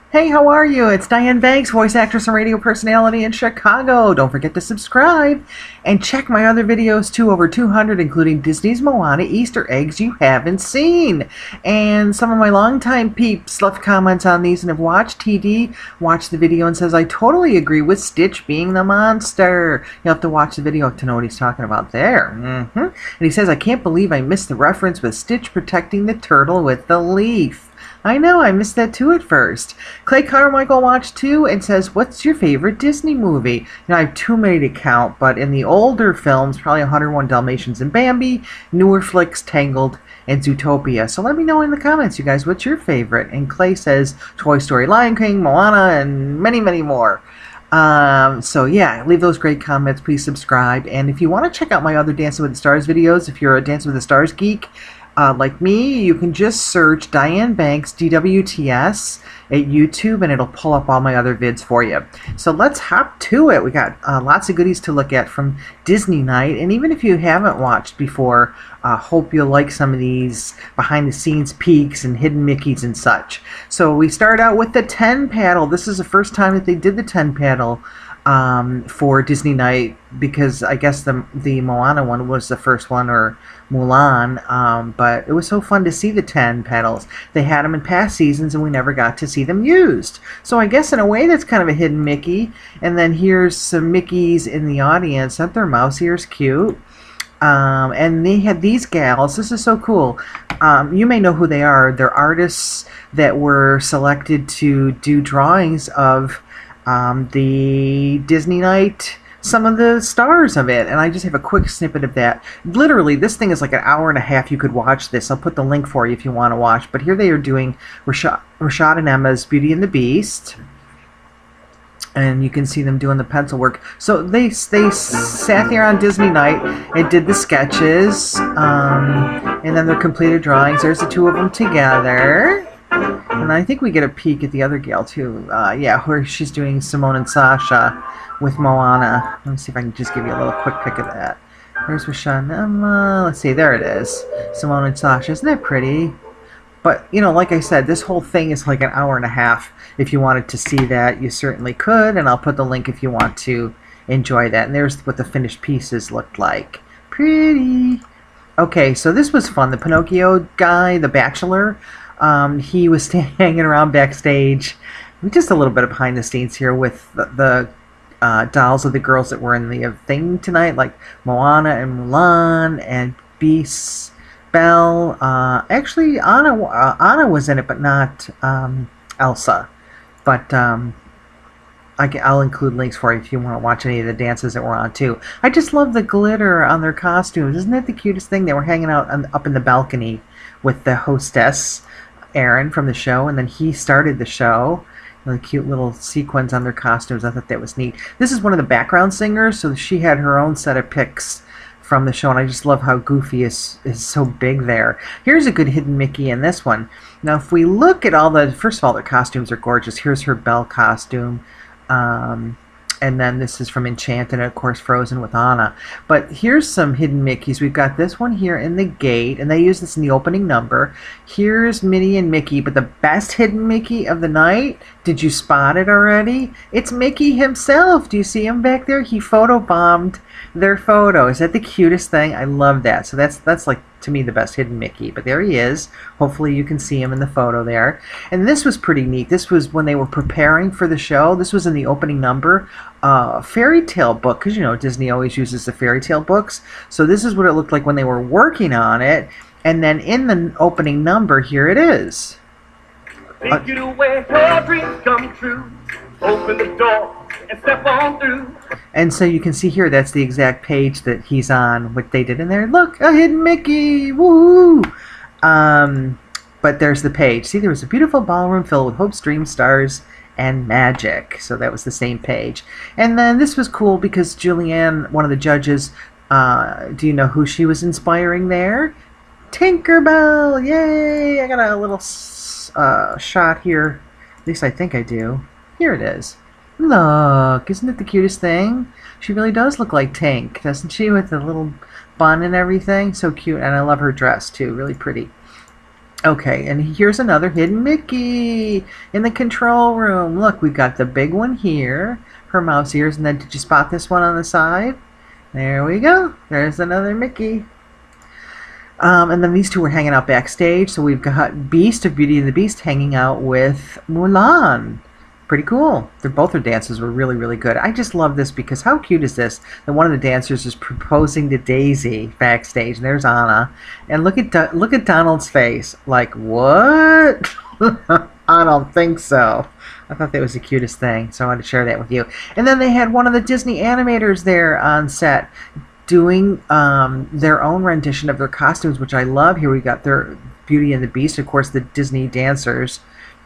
Hey, how are you? It's Diane Banks, voice actress and radio personality in Chicago. Don't forget to subscribe and check my other videos too, over 200, including Disney's Moana Easter eggs you haven't seen. And some of my longtime peeps left comments on these and have watched TD, watched the video and says, I totally agree with Stitch being the monster. You'll have to watch the video to know what he's talking about there. And he says, I can't believe I missed the reference with Stitch protecting the turtle with the leaf. I know, I missed that too at first. Clay Carmichael watched too and says, what's your favorite Disney movie? I have too many to count, but in the older films, probably 101 Dalmatians and Bambi, newer flicks, Tangled, and Zootopia. So let me know in the comments, you guys, what's your favorite? And Clay says, Toy Story, Lion King, Moana, and many, many more. So yeah, leave those great comments, please subscribe. And if you want to check out my other Dancing with the Stars videos, if you're a Dancing with the Stars geek, like me, you can just search Diane Banks DWTS at YouTube and it'll pull up all my other vids for you. So let's hop to it. We got lots of goodies to look at from Disney Night, and even if you haven't watched before, hope you'll like some of these behind the scenes peeks and hidden Mickeys and such. So we start out with the 10 paddle. This is the first time that they did the 10 paddle for Disney Night, because I guess the Moana one was the first one, or Mulan, but it was so fun to see the 10 pedals. They had them in past seasons and we never got to see them used. So I guess in a way that's kind of a hidden Mickey. And then here's some Mickeys in the audience. Aren't their mouse ears cute? And they had these gals. This is so cool. You may know who they are. They're artists that were selected to do drawings of the Disney Night, some of the stars of it, and I just have a quick snippet of that. Literally, this thing is like an hour and a half. You could watch this. I'll put the link for you if you want to watch. But here they are doing Rashad and Emma's Beauty and the Beast, and you can see them doing the pencil work. So they sat there on Disney Night and did the sketches, and then their completed drawings. There's the two of them together. And I think we get a peek at the other gal too. Yeah, where she's doing Simone and Sasha with Moana. Let me see if I can just give you a little quick pic of that. There's Rashad and Emma. Let's see, there it is. Simone and Sasha. Isn't that pretty? But, you know, like I said, this whole thing is like an hour and a half. If you wanted to see that, you certainly could. And I'll put the link if you want to enjoy that. And there's what the finished pieces looked like. Pretty. Okay, so this was fun. The Pinocchio guy, the Bachelor, he was hanging around backstage. Just a little bit of behind the scenes here with the dolls of the girls that were in the thing tonight, like Moana and Mulan and Beast, Belle. Actually, Anna was in it, but not Elsa. But I'll include links for you if you want to watch any of the dances that were on too. I just love the glitter on their costumes. Isn't that the cutest thing? They were hanging out up in the balcony with the hostess, Aaron, from the show, and then he started the show. The cute little sequins on their costumes. I thought that was neat. This is one of the background singers, so she had her own set of pics from the show, and I just love how Goofy is so big there. Here's a good hidden Mickey in this one. Now, if we look at all the, first of all, their costumes are gorgeous. Here's her Belle costume. And then this is from Enchanted, and of course Frozen with Anna. But here's some hidden Mickeys. We've got this one here in the gate, and they use this in the opening number. Here's Minnie and Mickey, but the best hidden Mickey of the night, did you spot it already? It's Mickey himself. Do you see him back there? He photobombed their photo. Is that the cutest thing? I love that. So that's like, to me, the best hidden Mickey. But there he is. Hopefully you can see him in the photo there. And this was pretty neat. This was when they were preparing for the show. This was in the opening number. Fairy tale book, because you know Disney always uses the fairy tale books. So this is what it looked like when they were working on it. And then in the opening number, here it is. Take it away, your dreams come true. Open the door and step on through. And so you can see here, that's the exact page that he's on, what they did in there. Look, a hidden Mickey, woohoo! But there's the page. See, there was a beautiful ballroom filled with hopes, dreams, stars, and magic. So that was the same page. And then this was cool because Julianne, one of the judges, do you know who she was inspiring there? Tinkerbell! Yay! I got a little shot here. At least I think I do. Here it is. Look, isn't it the cutest thing? She really does look like Tink, doesn't she? With the little bun and everything. So cute. And I love her dress, too. Really pretty. Okay, and here's another hidden Mickey in the control room. Look, we've got the big one here, her mouse ears, and then did you spot this one on the side? There we go. There's another Mickey. And then these two were hanging out backstage. So we've got Beast of Beauty and the Beast hanging out with Mulan. Pretty cool. Both their dances were really, really good. I just love this because how cute is this? That one of the dancers is proposing to Daisy backstage, and there's Anna. And look at Donald's face. Like, what? I don't think so. I thought that was the cutest thing, so I wanted to share that with you. And then they had one of the Disney animators there on set doing their own rendition of their costumes, which I love. Here we got their Beauty and the Beast, of course, the Disney dancers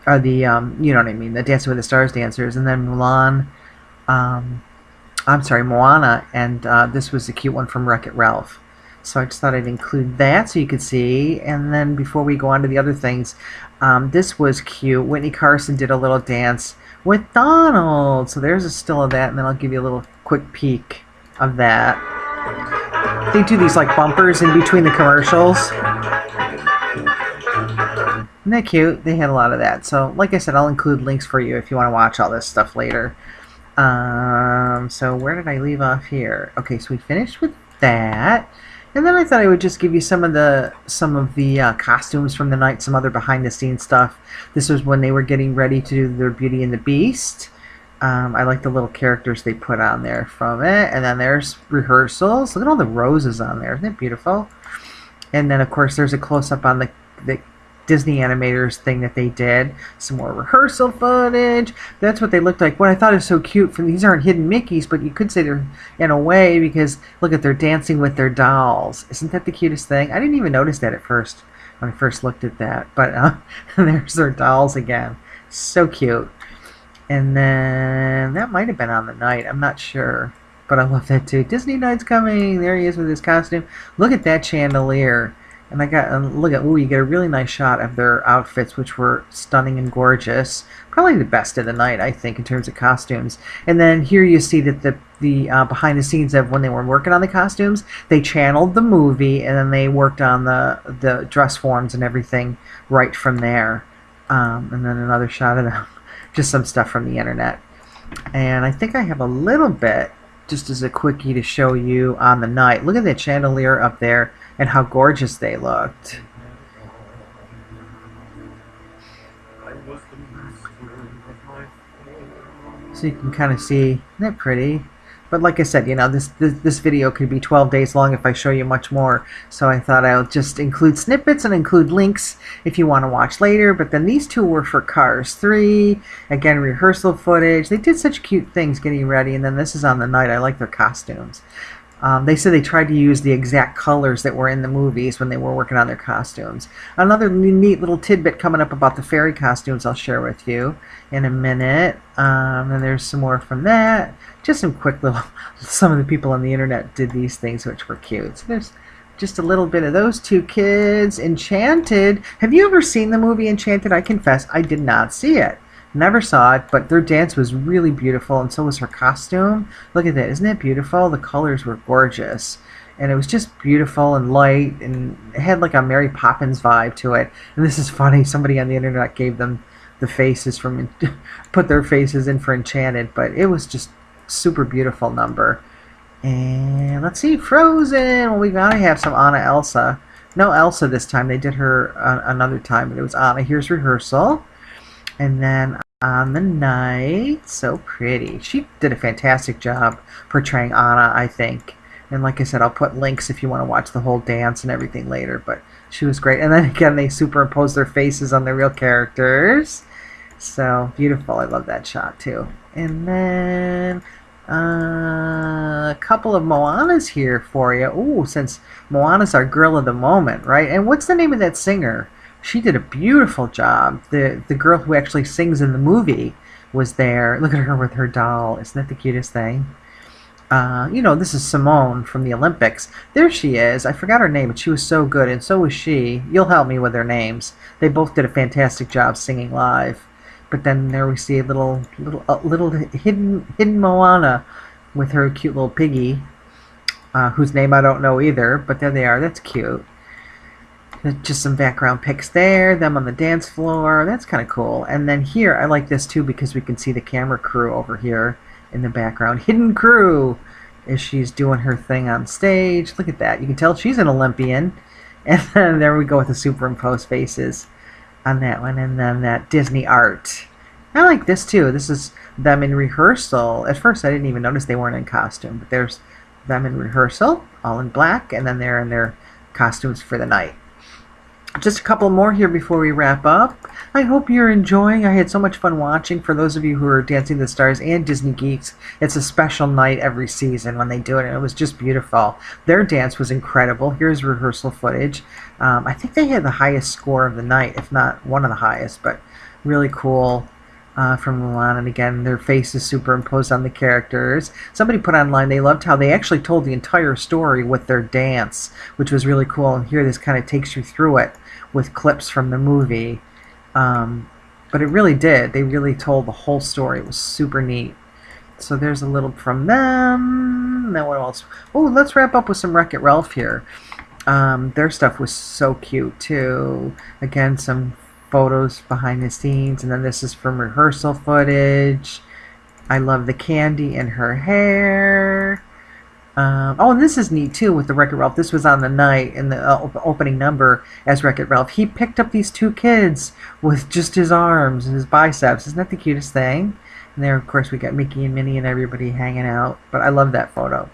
are the you know what I mean, the Dancing with the Stars dancers, and then Mulan, I'm sorry, Moana, and this was a cute one from Wreck-It Ralph. So I just thought I'd include that so you could see. And then before we go on to the other things, this was cute. Whitney Carson did a little dance with Donald. So there's a still of that, and then I'll give you a little quick peek of that. They do these like bumpers in between the commercials. Isn't that cute? They had a lot of that. So like I said, I'll include links for you if you want to watch all this stuff later. So where did I leave off here? Okay, so we finished with that. And then I thought I would just give you some of the costumes from the night, some other behind-the-scenes stuff. This was when they were getting ready to do their Beauty and the Beast. I like the little characters they put on there from it. And then there's rehearsals. Look at all the roses on there. Isn't that beautiful? And then, of course, there's a close-up on the Disney animators thing that they did. Some more rehearsal footage. That's what they looked like. What I thought is so cute, these aren't hidden Mickeys, but you could say they're in a way, because look at, they're dancing with their dolls. Isn't that the cutest thing? I didn't even notice that at first when I first looked at that. But there's their dolls again. So cute. And then that might have been on the night. I'm not sure. But I love that too. Disney Night's coming. There he is with his costume. Look at that chandelier. And I got, look at, ooh, you get a really nice shot of their outfits, which were stunning and gorgeous. Probably the best of the night, I think, in terms of costumes. And then here you see that the behind the scenes of when they were working on the costumes, they channeled the movie, and then they worked on the dress forms and everything right from there. And then another shot of them. Just some stuff from the internet. And I think I have a little bit, just as a quickie to show you on the night. Look at that chandelier up there and how gorgeous they looked. So you can kind of see, isn't that pretty? But like I said, you know, this video could be 12 days long if I show you much more. So I thought I'll just include snippets and include links if you want to watch later. But then these two were for Cars 3. Again, rehearsal footage. They did such cute things getting ready. And then this is on the night. I like their costumes. They said they tried to use the exact colors that were in the movies when they were working on their costumes. Another neat little tidbit coming up about the fairy costumes I'll share with you in a minute. And there's some more from that. Just some quick little, some of the people on the internet did these things which were cute. So there's just a little bit of those two kids. Enchanted. Have you ever seen the movie Enchanted? I confess, I did not see it. Never saw it, but their dance was really beautiful, and so was her costume. Look at that. Isn't that beautiful? The colors were gorgeous. And it was just beautiful and light, and it had like a Mary Poppins vibe to it. And this is funny. Somebody on the internet gave them the faces from, put their faces in for Enchanted, but it was just super beautiful number. And let's see, Frozen. Well, we gotta have some Anna Elsa. No Elsa this time. They did her another time, but it was Anna. Here's rehearsal. And then on the night, so pretty. She did a fantastic job portraying Anna, I think. And like I said, I'll put links if you want to watch the whole dance and everything later. But she was great. And then again, they superimposed their faces on the real characters. So beautiful. I love that shot too. And then a couple of Moanas here for you. Ooh, since Moana's our girl of the moment, right? And what's the name of that singer? She did a beautiful job. The girl who actually sings in the movie was there. Look at her with her doll. Isn't that the cutest thing? You know, this is Simone from the Olympics. There she is. I forgot her name, but she was so good, and so was she. You'll help me with their names. They both did a fantastic job singing live. But then there we see a little hidden Moana with her cute little piggy, whose name I don't know either. But there they are. That's cute. Just some background pics there, them on the dance floor. That's kind of cool. And then here, I like this too because we can see the camera crew over here in the background. Hidden crew as she's doing her thing on stage. Look at that. You can tell she's an Olympian. And then there we go with the superimposed faces on that one. And then that Disney art. I like this too. This is them in rehearsal. At first I didn't even notice they weren't in costume, but there's them in rehearsal, all in black, and then they're in their costumes for the night. Just a couple more here before we wrap up. I hope you're enjoying. I had so much fun watching. For those of you who are Dancing with the Stars and Disney Geeks, it's a special night every season when they do it, and it was just beautiful. Their dance was incredible. Here's rehearsal footage. I think they had the highest score of the night, if not one of the highest, but really cool. From Mulan, and again, their faces superimposed on the characters. Somebody put online they loved how they actually told the entire story with their dance, which was really cool. And here this kind of takes you through it with clips from the movie. But it really did. They really told the whole story. It was super neat. So there's a little from them. Now what else? Oh, let's wrap up with some Wreck-It Ralph here. Their stuff was so cute too. Again, some photos behind the scenes, and then this is from rehearsal footage. I love the candy in her hair. Oh, and this is neat too with the Wreck-It Ralph. This was on the night in the opening number as Wreck-It Ralph. He picked up these two kids with just his arms and his biceps. Isn't that the cutest thing? And there, of course, we got Mickey and Minnie and everybody hanging out. But I love that photo.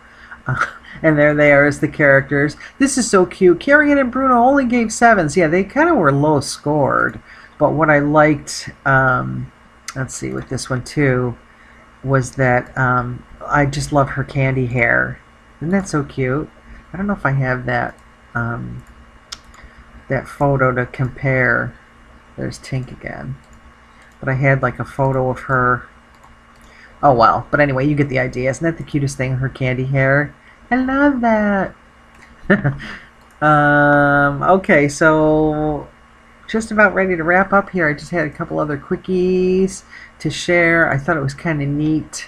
And there they are as the characters. This is so cute. Carrie and Bruno only gave 7s. Yeah, they kind of were low scored. But what I liked, let's see, with this one too, was that I just love her candy hair. Isn't that so cute? I don't know if I have that that photo to compare. There's Tink again. But I had like a photo of her. Oh well. But anyway, you get the idea. Isn't that the cutest thing? Her candy hair. I love that. Okay, so just about ready to wrap up here. I just had a couple other quickies to share. I thought it was kind of neat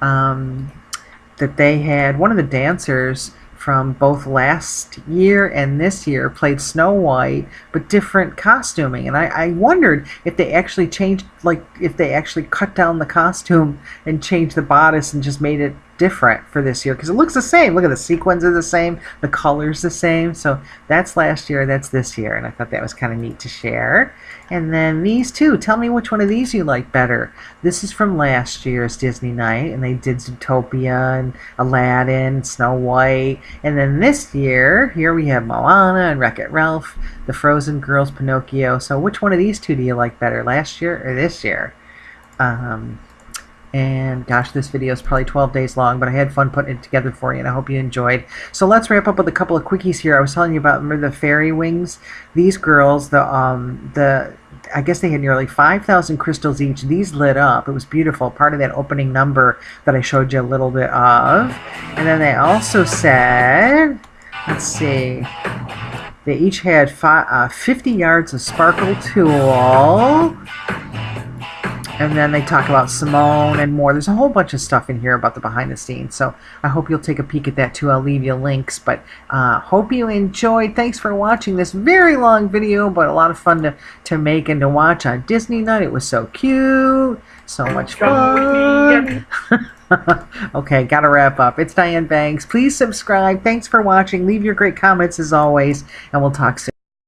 that they had one of the dancers from both last year and this year played Snow White, but different costuming. And I wondered if they actually changed, like if they actually cut down the costume and changed the bodice and just made it different for this year, because it looks the same. Look at the sequins are the same, the colors the same. So that's last year, that's this year, and I thought that was kind of neat to share. And then these two, tell me which one of these you like better. This is from last year's Disney night, and they did Zootopia and Aladdin, Snow White. And then this year, here we have Moana and Wreck-It Ralph, the Frozen Girls, Pinocchio. So which one of these two do you like better, last year or this year? And gosh, this video is probably 12 days long, but I had fun putting it together for you, and I hope you enjoyed. So let's wrap up with a couple of quickies here. I was telling you about, remember the fairy wings? These girls, I guess they had nearly 5,000 crystals each. These lit up. It was beautiful. Part of that opening number that I showed you a little bit of. And then they also said, let's see, they each had 50 yards of sparkle tulle. And then they talk about Simone and more. There's a whole bunch of stuff in here about the behind the scenes. So I hope you'll take a peek at that too. I'll leave you links. But hope you enjoyed. Thanks for watching this very long video, but a lot of fun to make and to watch on Disney night. It was so cute. So much fun. Okay, gotta wrap up. It's Diane Banks. Please subscribe. Thanks for watching. Leave your great comments as always. And we'll talk soon.